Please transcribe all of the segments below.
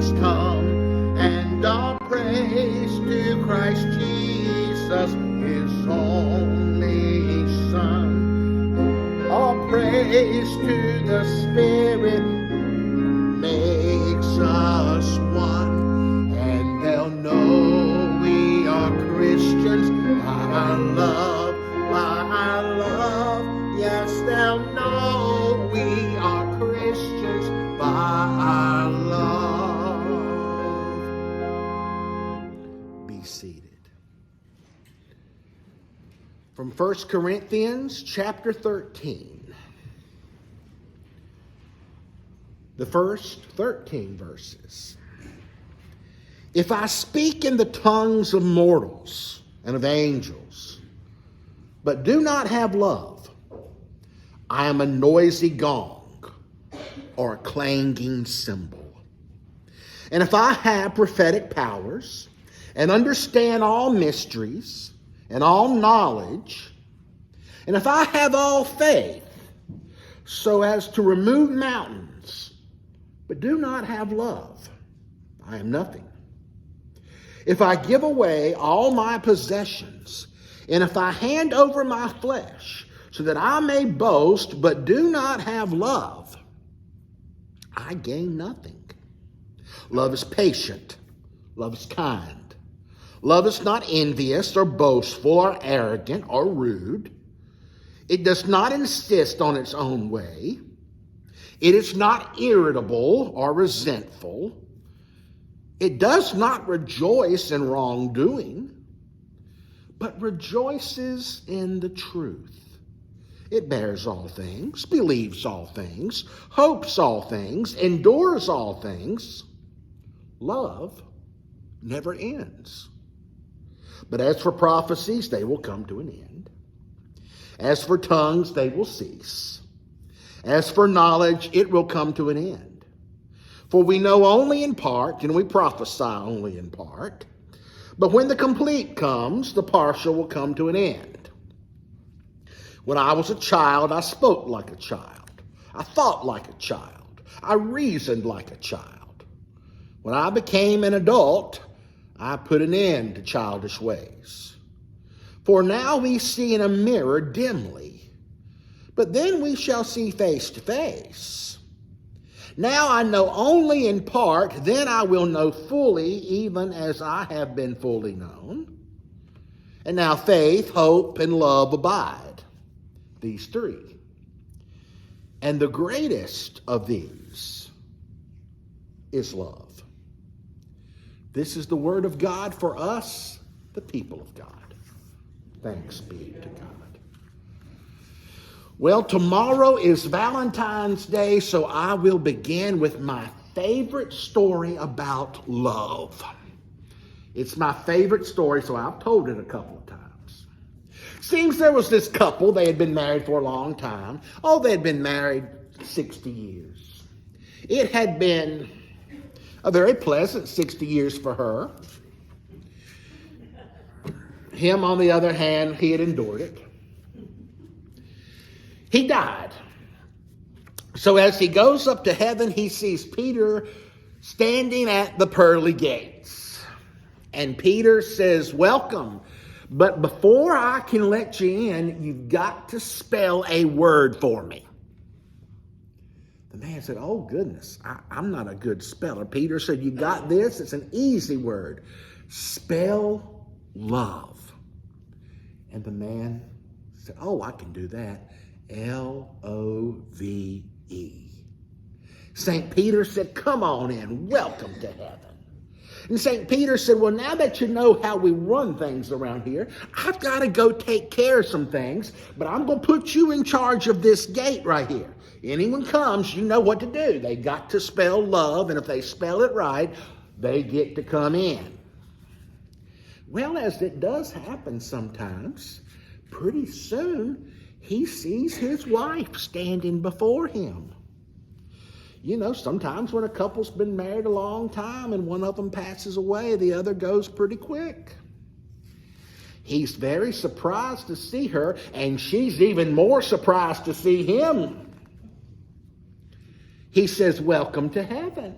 saints come, and all praise to Christ Jesus, his only Son. All praise to the Spirit makes us one, and they'll know we are Christians by our love, yes, they'll know we are Christians by our love. Be seated. From 1 Corinthians chapter 13. The first 13 verses. If I speak in the tongues of mortals and of angels, but do not have love, I am a noisy gong or a clanging cymbal. And if I have prophetic powers and understand all mysteries and all knowledge, and if I have all faith so as to remove mountains, but do not have love, I am nothing. If I give away all my possessions, and if I hand over my flesh so that I may boast, but do not have love, I gain nothing. Love is patient. Love is kind. Love is not envious or boastful or arrogant or rude. It does not insist on its own way. It is not irritable or resentful. It does not rejoice in wrongdoing, but rejoices in the truth. It bears all things, believes all things, hopes all things, endures all things. Love never ends. But as for prophecies, they will come to an end. As for tongues, they will cease. As for knowledge, it will come to an end. For we know only in part, and we prophesy only in part. But when the complete comes, the partial will come to an end. When I was a child, I spoke like a child. I thought like a child. I reasoned like a child. When I became an adult, I put an end to childish ways. For now we see in a mirror dimly, but then we shall see face to face. Now I know only in part, then I will know fully, even as I have been fully known. And now faith, hope, and love abide, these three. And the greatest of these is love. This is the word of God for us, the people of God. Thanks be to God. Well, tomorrow is Valentine's Day, so I will begin with my favorite story about love. It's my favorite story, so I've told it a couple of times. Seems there was this couple, they had been married for a long time. Oh, they had been married 60 years. It had been a very pleasant 60 years for her. Him, on the other hand, he had endured it. He died. So as he goes up to heaven, he sees Peter standing at the pearly gates. And Peter says, "Welcome, but before I can let you in, you've got to spell a word for me." The man said, "Oh, goodness, I'm not a good speller." Peter said, "You got this? It's an easy word. Spell love." And the man said, "Oh, I can do that. L-O-V-E. St. Peter said, "Come on in. Welcome to heaven." And St. Peter said, "Well, now that you know how we run things around here, I've got to go take care of some things, but I'm going to put you in charge of this gate right here. Anyone comes, you know what to do. They got to spell love, and if they spell it right, they get to come in." Well, as it does happen sometimes, pretty soon he sees his wife standing before him. You know, sometimes when a couple's been married a long time and one of them passes away, the other goes pretty quick. He's very surprised to see her, and she's even more surprised to see him. He says, "Welcome to heaven."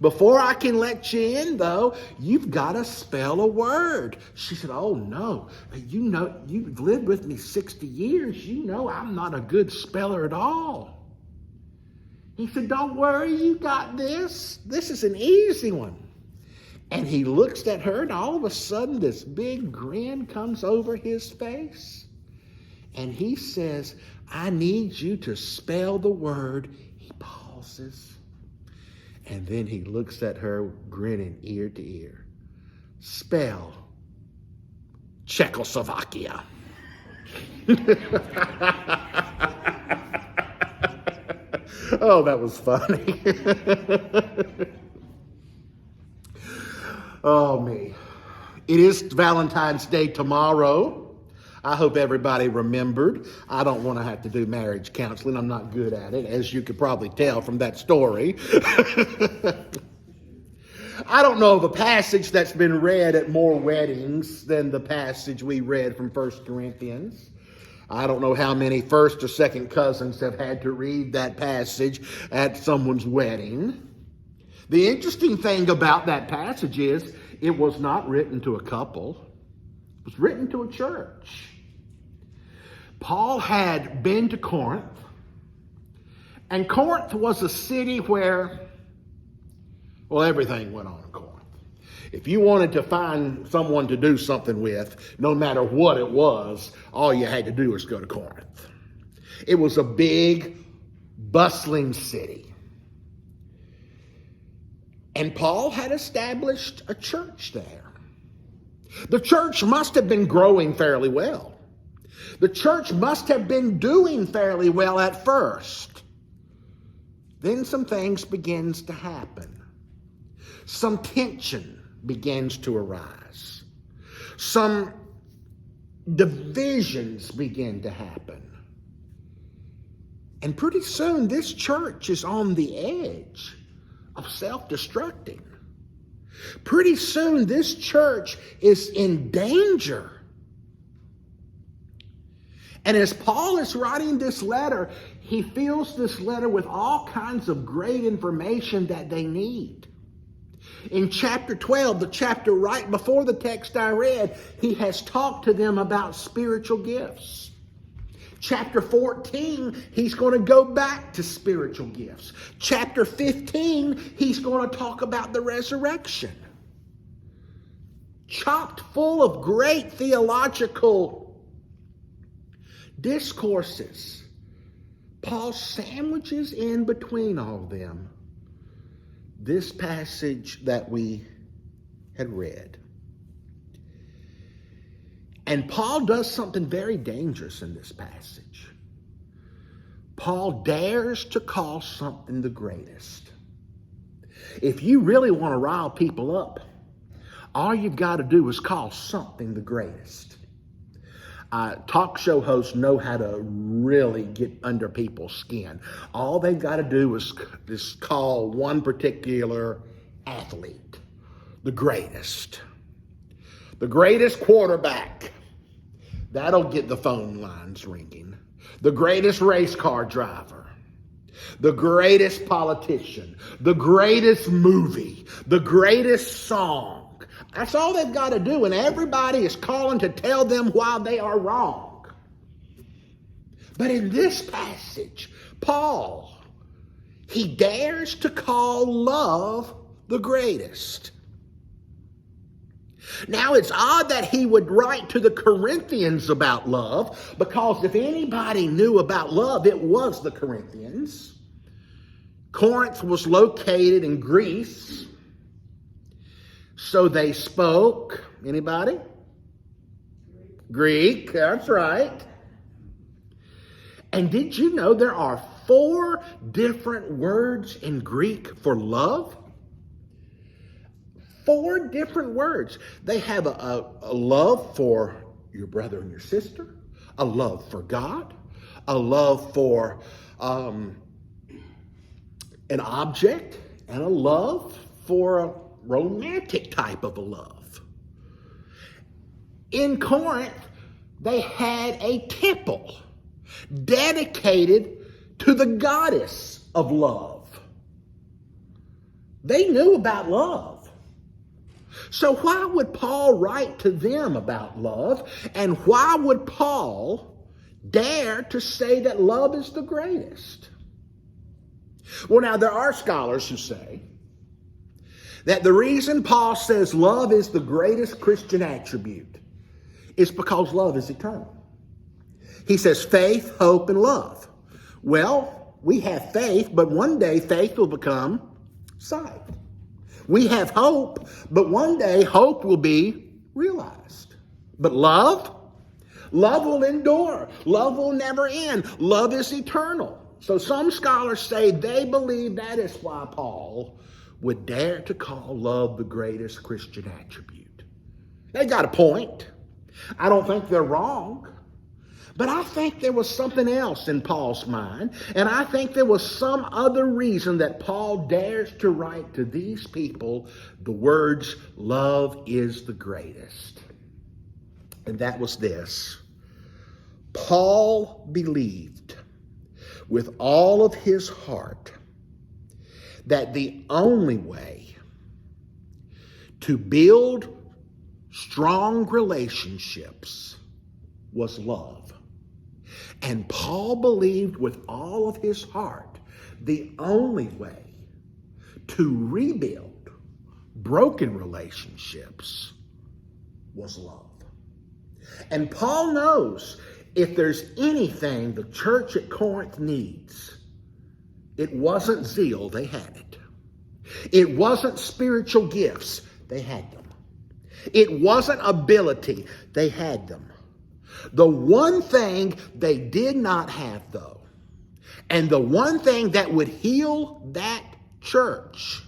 Before I can let you in, though, you've got to spell a word. She said, oh, no. You know, you've lived with me 60 years. You know I'm not a good speller at all. He said, don't worry, you got this. This is an easy one. And he looks at her, and all of a sudden this big grin comes over his face. And he says, I need you to spell the word. He pauses. And then he looks at her, grinning ear to ear. Spell Czechoslovakia. Oh, that was funny. Oh, me. It is Valentine's Day tomorrow. I hope everybody remembered. I don't want to have to do marriage counseling. I'm not good at it, as you could probably tell from that story. I don't know of a passage that's been read at more weddings than the passage we read from 1 Corinthians. I don't know how many first or second cousins have had to read that passage at someone's wedding. The interesting thing about that passage is it was not written to a couple. It was written to a church. Paul had been to Corinth, and Corinth was a city where, well, everything went on in Corinth. If you wanted to find someone to do something with, no matter what it was, all you had to do was go to Corinth. It was a big, bustling city. And Paul had established a church there. The church must have been growing fairly well. The church must have been doing fairly well at first. Then some things begins to happen. Some tension begins to arise. Some divisions begin to happen. And pretty soon this church is on the edge of self-destructing. Pretty soon this church is in danger. And as Paul is writing this letter, he fills this letter with all kinds of great information that they need. In chapter 12, the chapter right before the text I read, he has talked to them about spiritual gifts. Chapter 14, he's going to go back to spiritual gifts. Chapter 15, he's going to talk about the resurrection. Chocked full of great theological discourses. Paul sandwiches in between all of them this passage that we had read. And Paul does something very dangerous in this passage. Paul dares to call something the greatest. If you really want to rile people up, all you've got to do is call something the greatest. Talk show hosts know how to really get under people's skin. All they've got to do is call one particular athlete the greatest. The greatest quarterback. That'll get the phone lines ringing. The greatest race car driver. The greatest politician. The greatest movie. The greatest song. That's all they've got to do, and everybody is calling to tell them why they are wrong. But in this passage, Paul, he dares to call love the greatest. Now, it's odd that he would write to the Corinthians about love, because if anybody knew about love, it was the Corinthians. Corinth was located in Greece. So they spoke, anybody? Greek, that's right. And did you know there are 4 different words in Greek for love? 4 different words. They have a love for your brother and your sister, a love for God, a love for an object, and a love for a romantic type of a love. In Corinth, they had a temple dedicated to the goddess of love. They knew about love. So why would Paul write to them about love? And why would Paul dare to say that love is the greatest? Well, now there are scholars who say that the reason Paul says love is the greatest Christian attribute is because love is eternal. He says faith, hope, and love. Well, we have faith, but one day faith will become sight. We have hope, but one day hope will be realized. But love will endure. Love will never end. Love is eternal. So some scholars say they believe that is why Paul would dare to call love the greatest Christian attribute. They got a point. I don't think they're wrong. But I think there was something else in Paul's mind, and I think there was some other reason that Paul dares to write to these people the words, love is the greatest. And that was this. Paul believed with all of his heart that the only way to build strong relationships was love. And Paul believed with all of his heart the only way to rebuild broken relationships was love. And Paul knows if there's anything the church at Corinth needs, it wasn't zeal, they had it. It wasn't spiritual gifts, they had them. It wasn't ability, they had them. The one thing they did not have, though, and the one thing that would heal that church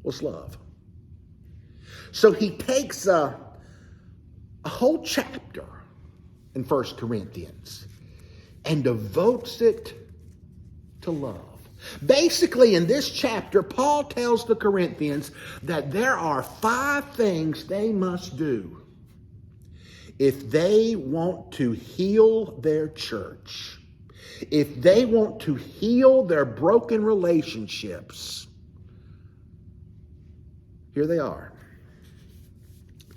was love. So he takes a whole chapter in 1 Corinthians and devotes it to love. Basically, in this chapter, Paul tells the Corinthians that there are 5 things they must do if they want to heal their church, if they want to heal their broken relationships. Here they are.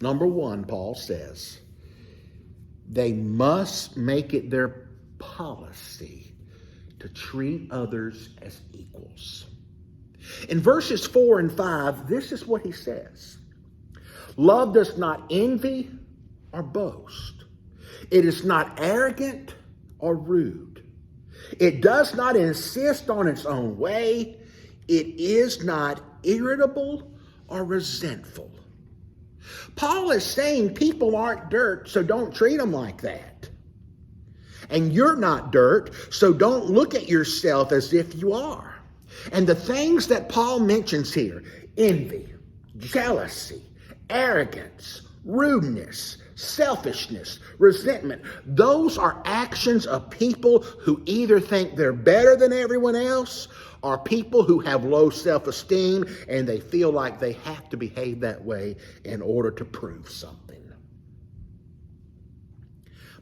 Number 1, Paul says, they must make it their policy to treat others as equals. In verses 4 and 5, this is what he says. Love does not envy or boast. It is not arrogant or rude. It does not insist on its own way. It is not irritable or resentful. Paul is saying people aren't dirt, so don't treat them like that. And you're not dirt, so don't look at yourself as if you are. And the things that Paul mentions here, envy, jealousy, arrogance, rudeness, selfishness, resentment, those are actions of people who either think they're better than everyone else or people who have low self-esteem and they feel like they have to behave that way in order to prove something.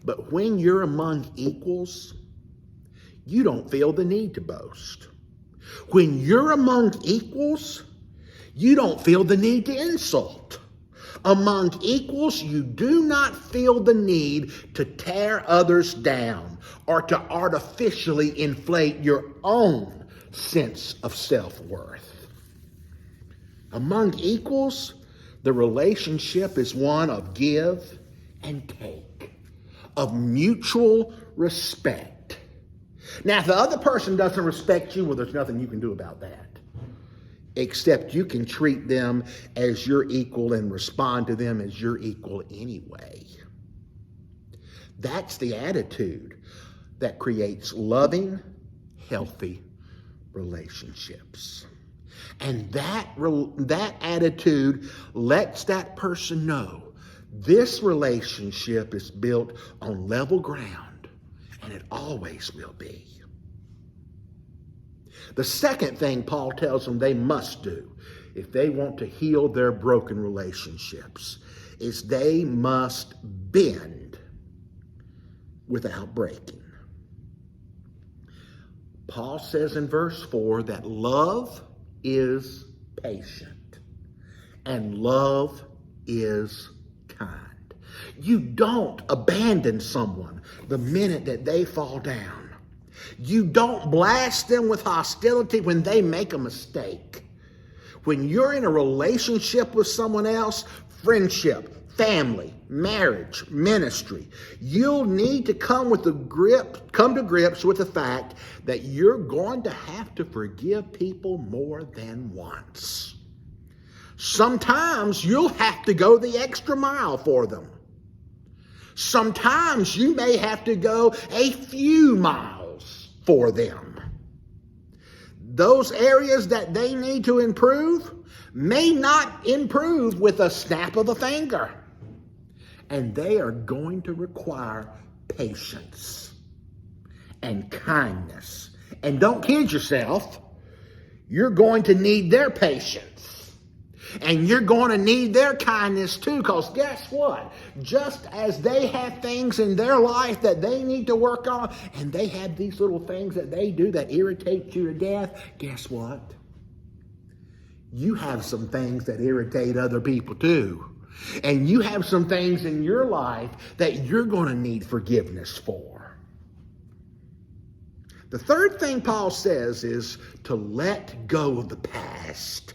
But when you're among equals, you don't feel the need to boast. When you're among equals, you don't feel the need to insult. Among equals, you do not feel the need to tear others down or to artificially inflate your own sense of self-worth. Among equals, the relationship is one of give and take, of mutual respect. Now, if the other person doesn't respect you, well, there's nothing you can do about that. Except you can treat them as your equal and respond to them as your equal anyway. That's the attitude that creates loving, healthy relationships. And that attitude lets that person know this relationship is built on level ground, and it always will be. The second thing Paul tells them they must do if they want to heal their broken relationships is they must bend without breaking. Paul says in verse 4 that love is patient, and love is kind. You don't abandon someone the minute that they fall down. You don't blast them with hostility when they make a mistake. When you're in a relationship with someone else, friendship, family, marriage, ministry, you'll need to come to grips with the fact that you're going to have to forgive people more than once. Sometimes you'll have to go the extra mile for them. Sometimes you may have to go a few miles for them. Those areas that they need to improve may not improve with a snap of a finger. And they are going to require patience and kindness. And don't kid yourself, you're going to need their patience. And you're going to need their kindness too, because guess what? Just as they have things in their life that they need to work on, and they have these little things that they do that irritate you to death, guess what? You have some things that irritate other people too. And you have some things in your life that you're going to need forgiveness for. The third thing Paul says is to let go of the past.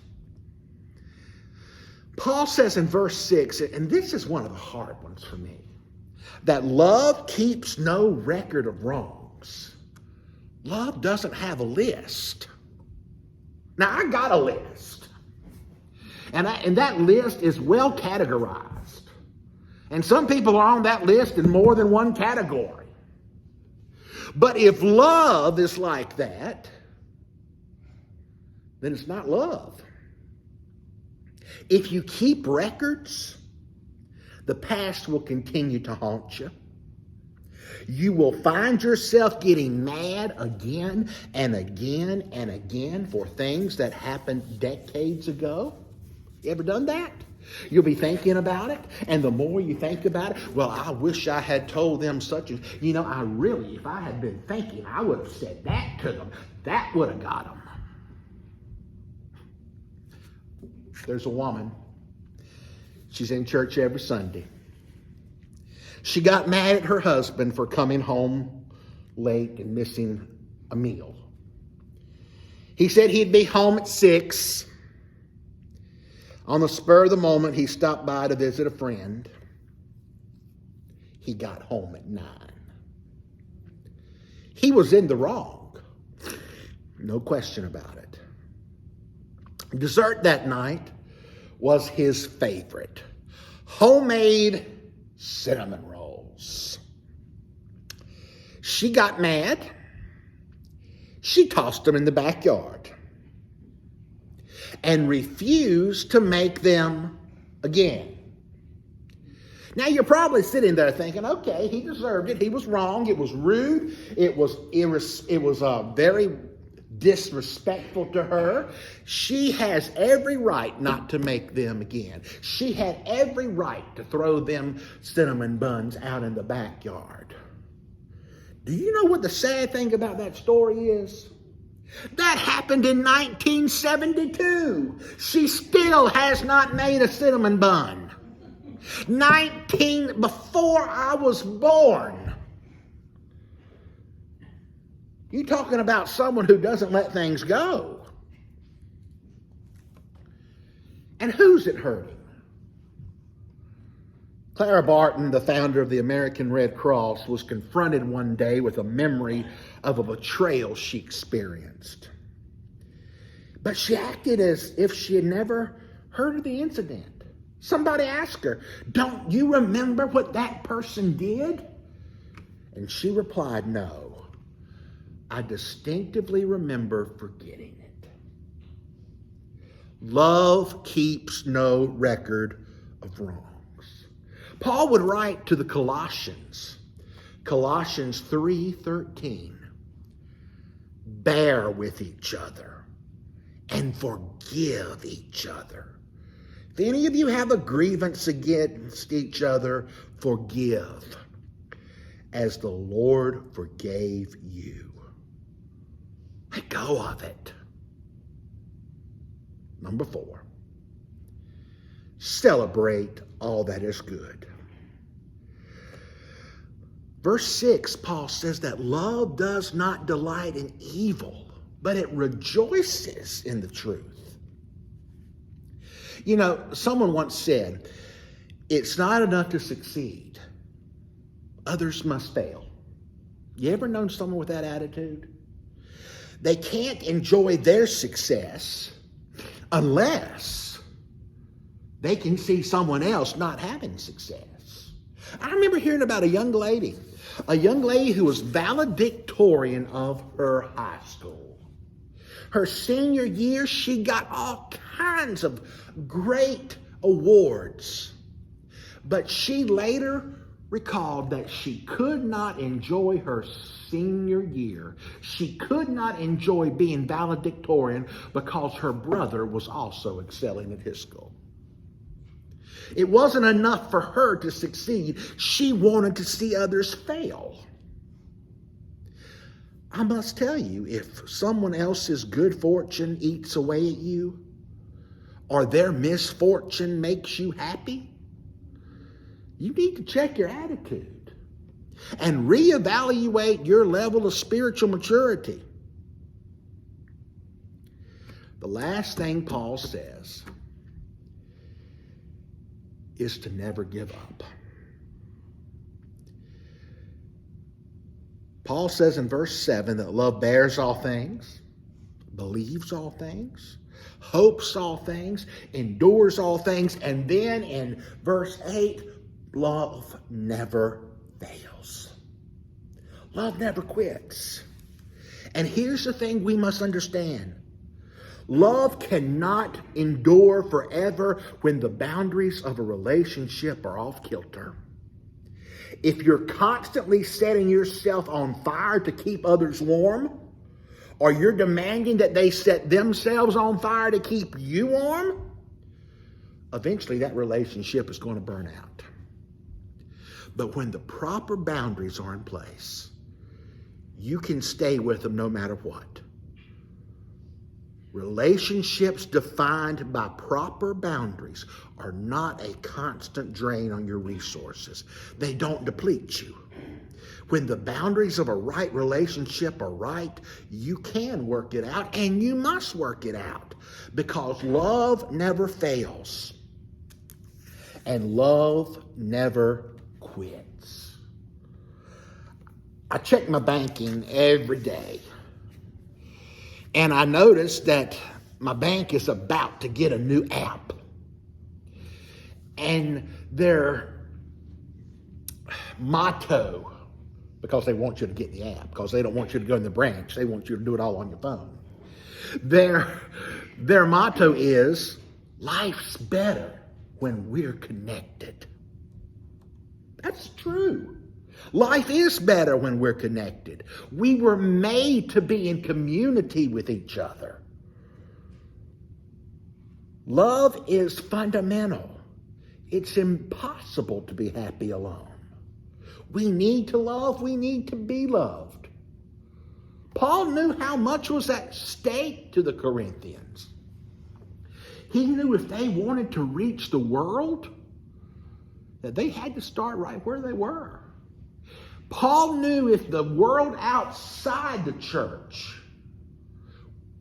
Paul says in verse 6, and this is one of the hard ones for me, that love keeps no record of wrongs. Love doesn't have a list. Now, I got a list. And that list is well categorized. And some people are on that list in more than one category. But if love is like that, then it's not love. If you keep records, the past will continue to haunt you. You will find yourself getting mad again and again and again for things that happened decades ago. You ever done that? You'll be thinking about it, and the more you think about it, well, I wish I had told them such as, if I had been thinking, I would have said that to them. That would have got them. There's a woman. She's in church every Sunday. She got mad at her husband for coming home late and missing a meal. He said he'd be home at 6. On the spur of the moment, he stopped by to visit a friend. He got home at 9. He was in the wrong. No question about it. Dessert that night was his favorite. Homemade cinnamon rolls. She got mad. She tossed them in the backyard and refused to make them again. Now you're probably sitting there thinking, okay, he deserved it. He was wrong. It was rude. It was very disrespectful to her. She has every right not to make them again. She had every right to throw them cinnamon buns out in the backyard. Do you know what the sad thing about that story is? That happened in 1972. She still has not made a cinnamon bun. Before I was born. You talking about someone who doesn't let things go. And who's it hurting? Clara Barton, the founder of the American Red Cross, was confronted one day with a memory of a betrayal she experienced. But she acted as if she had never heard of the incident. Somebody asked her, "Don't you remember what that person did?" And she replied, "No. I distinctively remember forgetting it." Love keeps no record of wrongs. Paul would write to the Colossians, Colossians 3:13, "Bear with each other and forgive each other. If any of you have a grievance against each other, forgive, as the Lord forgave you." Let go of it. Number 4, celebrate all that is good. Verse 6, Paul says that love does not delight in evil, but it rejoices in the truth. You know, someone once said, it's not enough to succeed. Others must fail. You ever known someone with that attitude? They can't enjoy their success unless they can see someone else not having success. I remember hearing about a young lady who was valedictorian of her high school. Her senior year, she got all kinds of great awards. But she later recalled that she could not enjoy her senior year. She could not enjoy being valedictorian because her brother was also excelling at his school. It wasn't enough for her to succeed. She wanted to see others fail. I must tell you, if someone else's good fortune eats away at you, or their misfortune makes you happy, you need to check your attitude and reevaluate your level of spiritual maturity. The last thing Paul says is to never give up. Paul says in verse 7 that love bears all things, believes all things, hopes all things, endures all things, and then in verse 8, love never fails. Love never quits. And here's the thing we must understand. Love cannot endure forever when the boundaries of a relationship are off kilter. If you're constantly setting yourself on fire to keep others warm, or you're demanding that they set themselves on fire to keep you warm, eventually that relationship is going to burn out. But when the proper boundaries are in place, you can stay with them no matter what. Relationships defined by proper boundaries are not a constant drain on your resources. They don't deplete you. When the boundaries of a right relationship are right, you can work it out, and you must work it out, because love never fails, and love never quits. I check my banking every day, and I noticed that my bank is about to get a new app. And their motto, because they want you to get the app, because they don't want you to go in the branch, they want you to do it all on your phone. Their motto is, life's better when we're connected. That's true. Life is better when we're connected. We were made to be in community with each other. Love is fundamental. It's impossible to be happy alone. We need to love. We need to be loved. Paul knew how much was at stake to the Corinthians. He knew if they wanted to reach the world, that they had to start right where they were. Paul knew if the world outside the church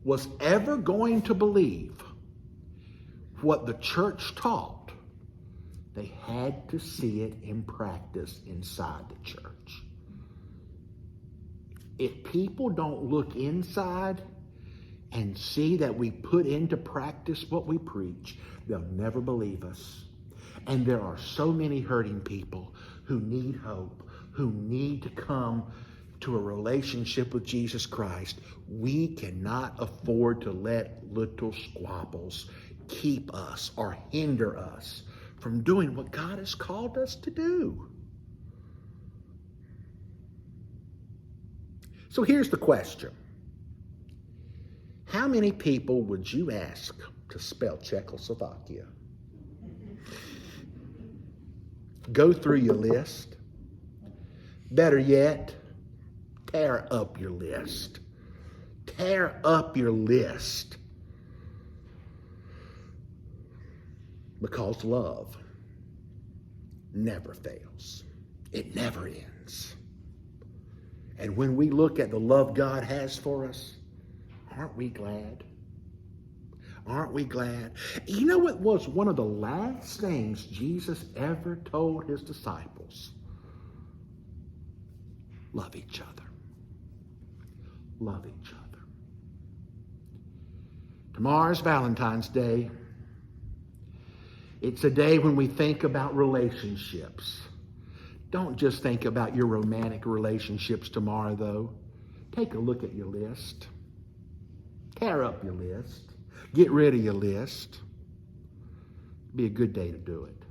was ever going to believe what the church taught, they had to see it in practice inside the church. If people don't look inside and see that we put into practice what we preach, they'll never believe us. And there are so many hurting people who need hope, who need to come to a relationship with Jesus Christ. We cannot afford to let little squabbles keep us or hinder us from doing what God has called us to do. So here's the question. How many people would you ask to spell Czechoslovakia? Go through your list. Better yet, tear up your list. Tear up your list. Because love never fails. It never ends. And when we look at the love God has for us, aren't we glad? Aren't we glad? You know what was one of the last things Jesus ever told his disciples? Love each other. Love each other. Tomorrow's Valentine's Day. It's a day when we think about relationships. Don't just think about your romantic relationships tomorrow, though. Take a look at your list. Tear up your list. Get rid of your list. Be a good day to do it.